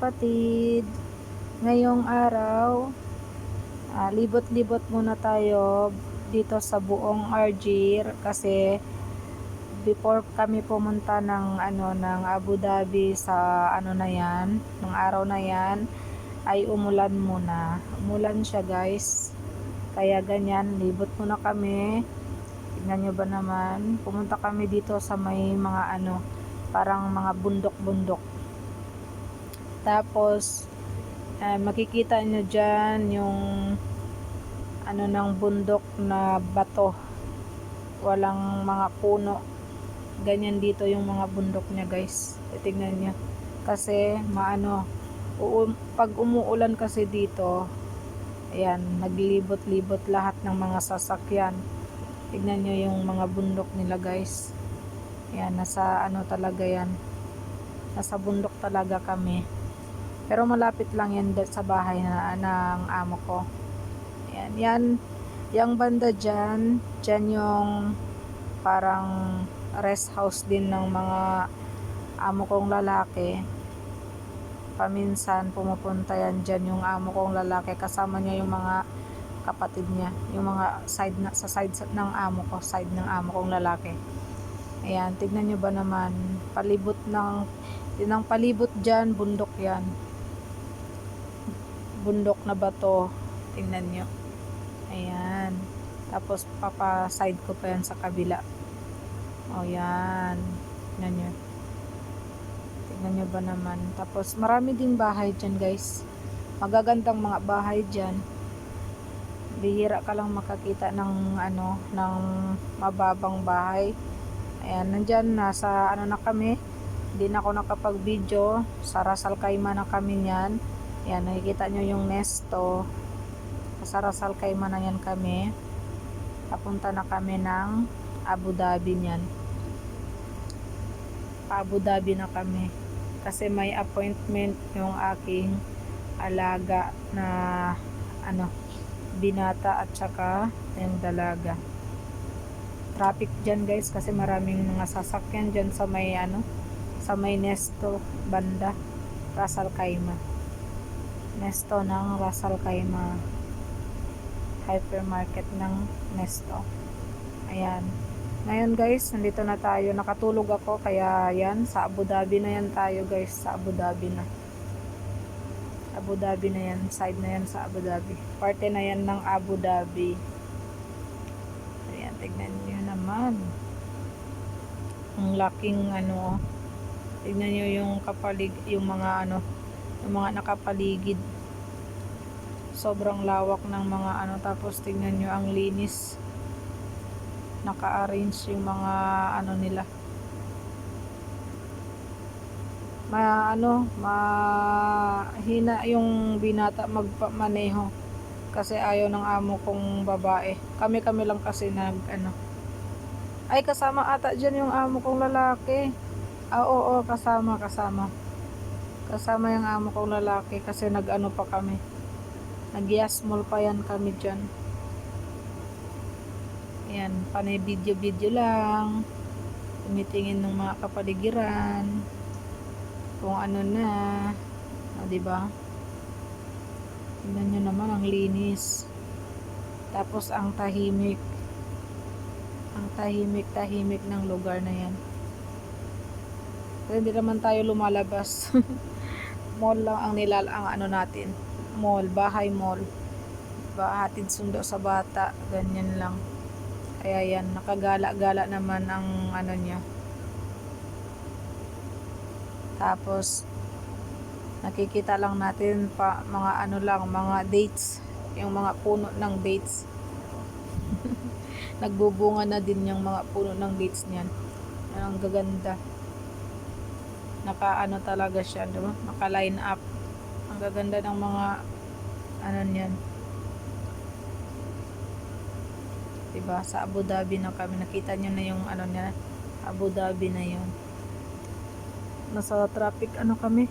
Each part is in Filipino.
kapatid. Ngayong araw, libot-libot muna tayo dito sa buong Argir kasi before kami pumunta ng Abu Dhabi sa ng araw na yan ay umulan muna. Umulan siya guys. Kaya ganyan, libot muna kami. Tingnan nyo ba naman, pumunta kami dito sa may mga parang mga bundok-bundok. Tapos makikita nyo dyan yung ng bundok na bato, walang mga puno. Ganyan dito yung mga bundok nya guys. Tingnan nyo kasi pag umuulan kasi dito, ayan, naglibot-libot lahat ng mga sasakyan. Tignan nyo yung mga bundok nila guys. Ayan, nasa talaga yan, nasa bundok talaga kami, pero malapit lang yan sa bahay ng amo ko. Ayan, yung banda dyan yung parang rest house din ng mga amo kong lalaki. Paminsan pumupunta yan dyan yung amo kong lalaki, kasama niya yung mga kapatid niya, yung mga side ng amo ko, side ng amo kong lalaki. Ayan, tignan nyo ba naman, palibot palibot dyan, bundok yan, bundok na bato. Tingnan nyo, ayan, tapos side ko pa yan sa kabila. O yan, tignan nyo ba naman. Tapos marami ding bahay dyan guys, magagandang mga bahay dyan. Bihira ka lang makakita ng mababang bahay. Ayan, nandyan, nasa na kami. Hindi na ako nakapag-video. Sa Ras Al Khaimah na kami yan. Ayan, nakikita nyo yung nesto. Sa Ras Al Khaimah na yan kami. Papunta na kami ng Abu Dhabi yan. Pa Abu Dhabi na kami. Kasi may appointment yung aking alaga na binata at saka yung dalaga. Traffic dyan guys kasi maraming mga sasakyan dyan sa may sa may nesto banda, Ras Al Khaimah. Nesto ng Ras Al Khaimah, hypermarket ng nesto. Ayan, ngayon guys, nandito na tayo, nakatulog ako, kaya yan, sa Abu Dhabi na yan tayo guys, sa Abu Dhabi na. Abu Dhabi na yan, side na yan sa Abu Dhabi, parte na yan ng Abu Dhabi. Ayan, tignan nyo naman ang laking tignan nyo yung yung mga nakapaligid, sobrang lawak ng mga tapos tignan nyo ang linis, naka-arrange yung mga nila. Mahina yung binata magpamaneho kasi ayaw ng amo kong babae. Kami lang kasi ay kasama ata dyan yung amo kong lalaki. Oo, kasama yung amo kong lalaki kasi pa kami, nag-yasmol pa yan kami dyan. Ayan, panay video lang, tumitingin ng mga kapaligiran kung na, diba? Tingnan nyo naman ang linis, tapos ang tahimik ng lugar na yan. Pero hindi naman tayo lumalabas. Mall lang ang natin, mall, bahay mall, hatid sundo sa bata, ganyan lang. Kaya yan, nakagala-gala naman ang niya. Tapos nakikita lang natin pa mga mga dates, yung mga puno ng dates. Nagbubunga na din yung mga puno ng dates niyan. Ang gaganda, naka talaga siya, diba? Naka line up, ang gaganda ng mga niyan, diba? Sa Abu Dhabi na kami, nakita nyo na yung niya, Abu Dhabi na yun. Nasa traffic kami,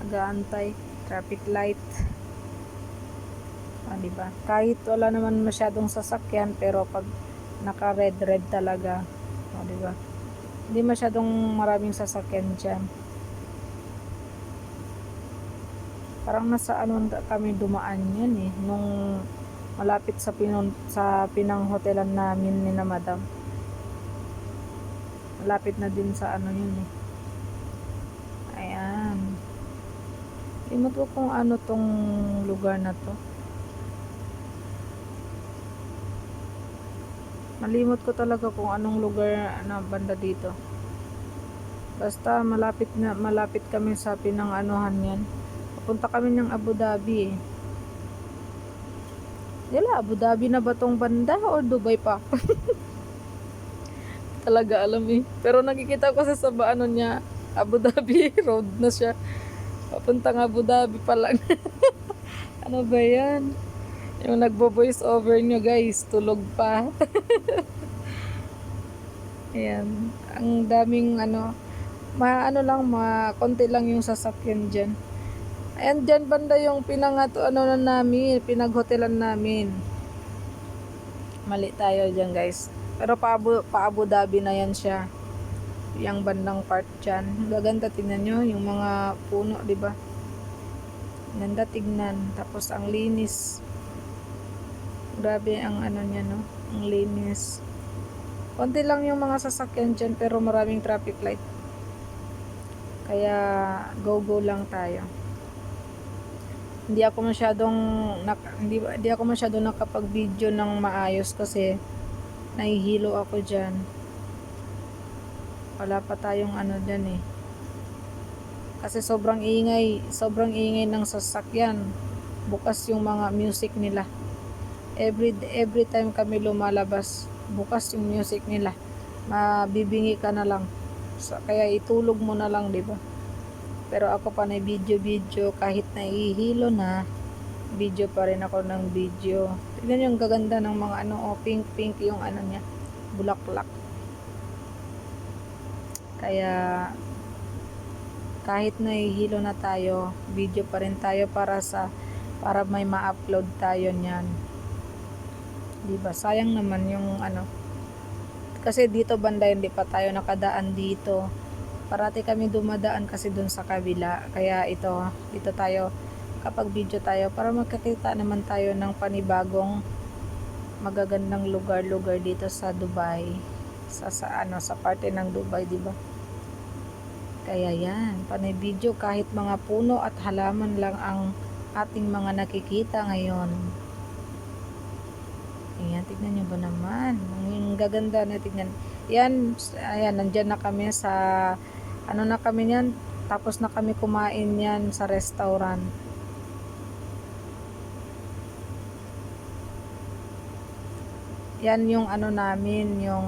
nag-aantay traffic light. Diba? Kahit wala naman masyadong sasakyan, pero pag naka red talaga, diba? Hindi masyadong maraming sasakyan dyan. Parang nasa ano kami dumaan yan eh. Nung malapit sa pinang hotelan namin ni na madam. Malapit na din sa ano yun eh. Ayan. Limot ko kung ano tong lugar na to. Malimot ko talaga kung anong lugar na banda dito. Basta malapit kami sa pinang-anuhan yan. Papunta kami ng Abu Dhabi eh. Yala, Abu Dhabi na ba tong banda o Dubai pa? Talaga alam eh. Pero nakikita ko sa ano niya, Abu Dhabi road na siya. Papuntang Abu Dhabi pa lang. Ano ba yan? Yung nagbo-voice over nyo guys, tulog pa. Ayan. Ang daming ano, konti lang yung sasakyan dyan. Ayan dyan banda yung pinaghotelan namin. Mali tayo dyan guys. Pero pa Abu Dhabi na yan siya. Yung bandang part dyan. Gaganda, tingnan nyo yung mga puno, diba? Ganda tignan. Tapos ang linis. Grabe ang ano niya, no? Ang linis. Konti lang yung mga sasakyan dyan pero maraming traffic light. Kaya go lang tayo. Hindi ako masyadong nakapag-video ng maayos kasi nahihilo ako dyan. Wala pa tayong ano dyan eh. Kasi sobrang ingay ng sasakyan. Bukas yung mga music nila. Every time kami lumalabas, bukas yung music nila. Mabibingi ka na lang. So, kaya itulog mo na lang, 'di ba? Pero ako pa na video kahit nahihilo na, video pa rin ako ng video. Tignan yung gaganda ng mga pink yung ano niya, bulaklak. Kaya kahit nahihilo na tayo, video pa rin tayo para may ma-upload tayo niyan. Diba? Sayang naman yung ano. Kasi dito banda hindi pa tayo nakadaan dito. Parati kami dumadaan kasi dun sa kabila. Kaya dito tayo kapag video tayo para magkakita naman tayo ng panibagong magagandang lugar dito sa Dubai. Sa parte ng Dubai, diba? Kaya yan, panay video kahit mga puno at halaman lang ang ating mga nakikita ngayon. Ayan, tignan nyo ba naman? Ang gaganda na tignan. Yan, ayan, nandyan na kami sa, na kami yan, tapos na kami kumain yan sa restaurant. Yan yung namin, yung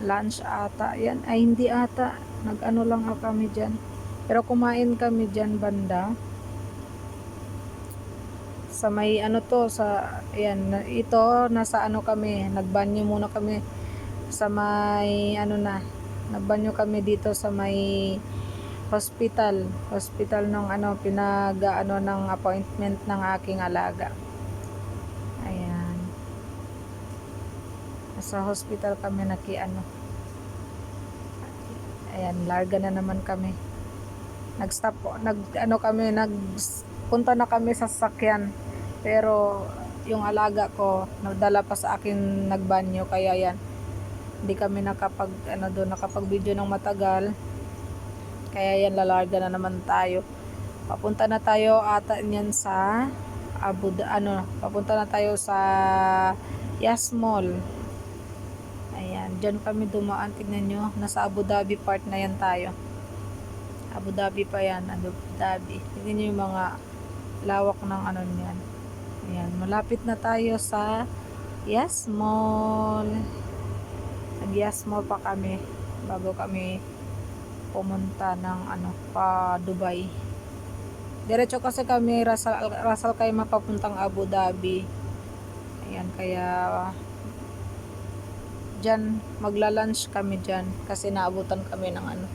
lunch ata. Yan, ay hindi ata. Lang kami dyan. Pero kumain kami dyan banda. Sa may ito nasa kami, nagbanyo muna kami sa may nagbanyo kami dito sa may hospital ng ng appointment ng aking alaga. Ayan, sa hospital kami ayan, larga na naman kami, punta na kami sa sasakyan. Pero yung alaga ko nagdala pa sa akin nagbanyo, kaya yan hindi kami nakapag video ng matagal. Kaya yan, lalarga na naman tayo. Papunta na tayo ata niyan sa papunta na tayo sa Yas Mall. Ayan, dyan kami dumaan, tignan nyo, nasa Abu Dhabi part na yan tayo. Abu Dhabi pa yan, Abu Dhabi. Tignan nyo yung mga lawak ng niyan. Ayan, malapit na tayo sa Yas Mall. Nag-Yas Mall pa kami bago kami pumunta ng pa Dubai. Diretso kasi kami Ras Al Khaimah papuntang Abu Dhabi. Ayan, kaya dyan magla-lunch kami dyan kasi naabutan kami ng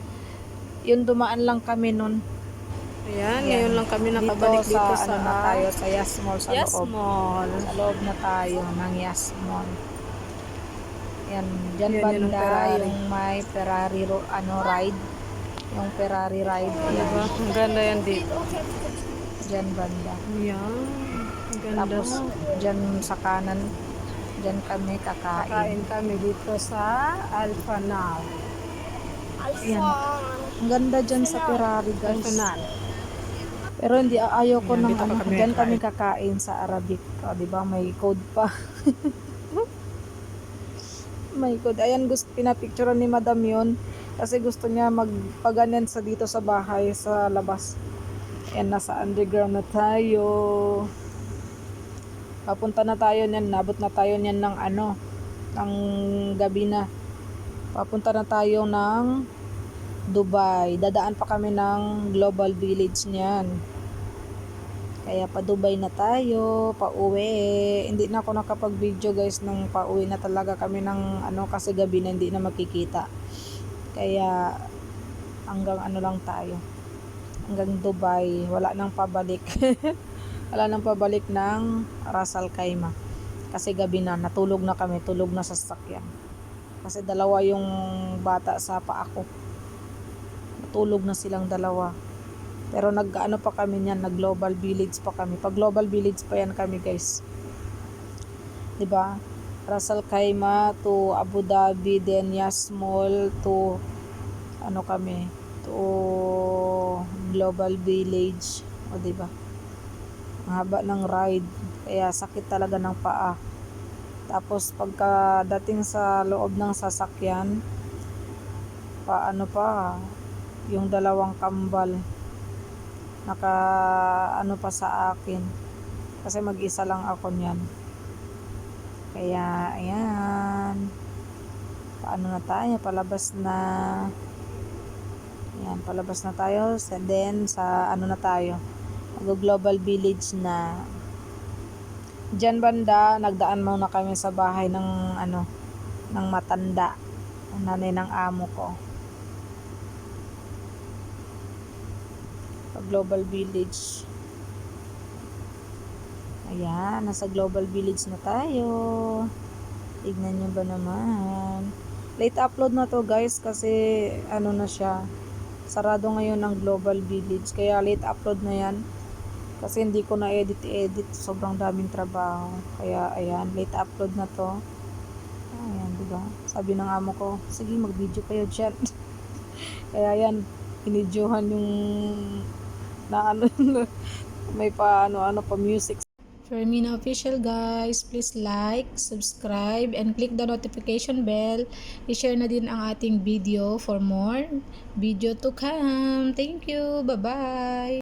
yun, dumaan lang kami nun. Ayan, ngayon lang kami nakabalik dito sa tayo sa Yas Mall, sa loob na tayo ng Yas Mall. Ayan, dyan banda yung may Ferrari ride. Yung Ferrari ride. Diba? Ang ganda yan dito. Diyan banda. Yan. Ang ganda. Tapos, diyan sa kanan, diyan kami kakain. Kakain kami dito sa Alpha Now. Yan. Ang ganda dyan sa Ferrari, guys. Personal. Pero hindi ayaw ko Yan, ng dito ano. kami Diyan kami kakain. kakain sa Arabic. O, di ba? May code pa. May code. Ayan, pinapicturean ni Madam yon kasi gusto niya magpaganyan sa dito sa bahay, sa labas. Ayan, nasa underground na tayo. Papunta na tayo niyan. Nabot na tayo niyan ng ano, ng gabi na. Papunta na tayo ng Dubai. Dadaan pa kami ng Global Village niyan. Kaya pa Dubai na tayo, pa uwi. Hindi na ako nakapag-video guys nung pa uwi na talaga kami ng ano kasi gabi na hindi na makikita. Kaya hanggang ano lang tayo. Hanggang Dubai, wala nang pabalik. Wala nang pabalik ng Ras Al Khaimah. Kasi gabi na, natulog na kami, tulog na sa sasakyan. Kasi dalawa yung bata sa paa ko. Natulog na silang dalawa. Pero nag-ano pa kami niyan, nag-Global Village pa kami. Pag Global Village pa yan kami, guys. 'Di ba? Ras Al Khaimah to Abu Dhabi, then Yas Mall to ano kami, to Global Village. O 'di ba? Ang haba ng ride, kaya sakit talaga ng paa. Tapos pagka dating sa loob ng sasakyan, paano pa, yung dalawang kambal naka ano pa sa akin kasi mag-isa lang ako niyan. Kaya ayan, paano na tayo, palabas na. Ayan, palabas na tayo, and then sa ano na tayo, mag-Global Village na. Diyan banda, nagdaan muna kami sa bahay ng ano, ng matanda, ang nanay ng amo ko. Global Village. Ayan, nasa Global Village na tayo. Tignan nyo ba naman. Late upload na to guys kasi ano na siya. Sarado ngayon ang Global Village. Kaya late upload na yan. Kasi hindi ko na edit. Sobrang daming trabaho. Kaya ayan, late upload na to. Ayan, diba? Sabi ng amo ko, sige mag-video kayo dyan. Kaya ayan, inidyohan yung na ano may pa ano pa music. Fermina Official guys, please like, subscribe, and click the notification bell. I-share na din ang ating video for more video to come. Thank you, bye bye.